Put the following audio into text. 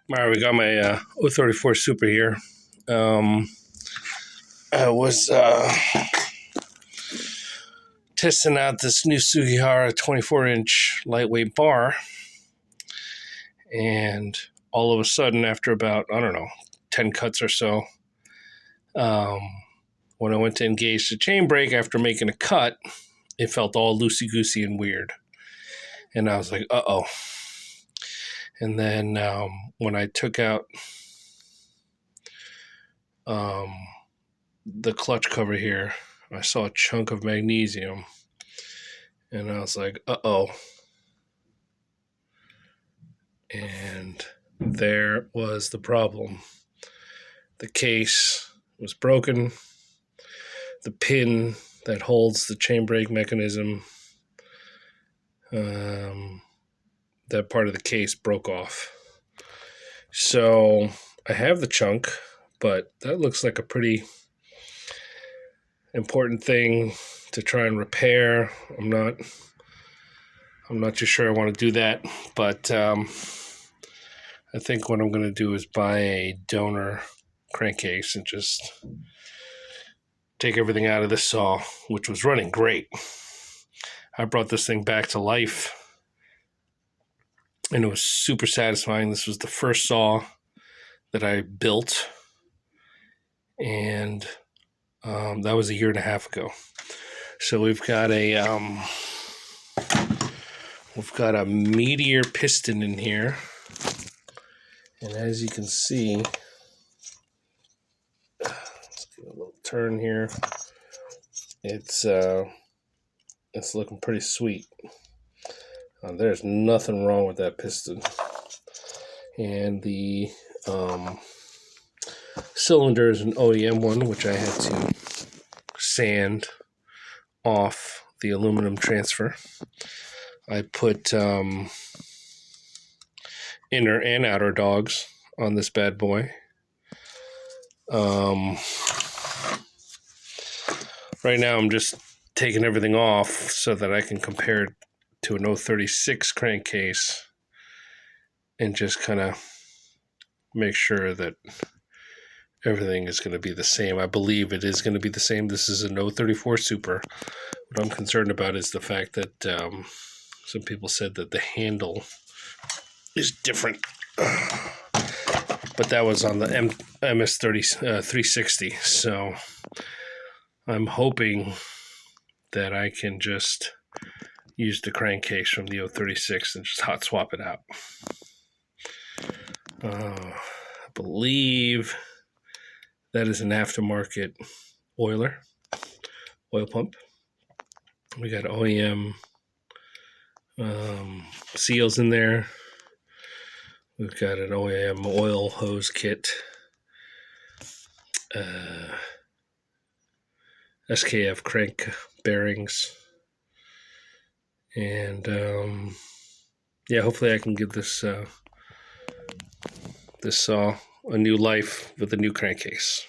All right, we got my 034 Super here. I was testing out this new Sugihara 24-inch lightweight bar, and all of a sudden, after about, 10 cuts or so, when I went to engage the chain brake after making a cut, it felt all loosey-goosey and weird. And I was like, uh-oh. And then when I took out the clutch cover here, I saw a chunk of magnesium. And I was like, uh-oh. And there was the problem. The case was broken. The pin that holds the chain brake mechanism, that part of the case broke off. So I have the chunk, but that looks like a pretty important thing to try and repair. I'm not too sure I want to do that, but I think what I'm going to do is buy a donor crankcase and just take everything out of this saw, which was running great. I brought this thing back to life, and it was super satisfying. This was the first saw that I built, and that was 1.5 years ago. So we've got a Meteor piston in here, and as you can see, let's give it a little turn here. It's looking pretty sweet. There's nothing wrong with that piston, and the cylinder is an OEM one, which I had to sand off the aluminum transfer. I put inner and outer dogs on this bad boy. Right now I'm just taking everything off so that I can compare it to an 036 crankcase and just kind of make sure that everything is going to be the same. I believe it is going to be the same. This is an 034 Super. What I'm concerned about is the fact that some people said that the handle is different. But that was on the MS360. So I'm hoping that I can just use the crankcase from the 036 and just hot swap it out. I believe that is an aftermarket oil pump. We got OEM seals in there. We've got an OEM oil hose kit. SKF crank bearings. And hopefully I can give this saw a new life with a new crankcase.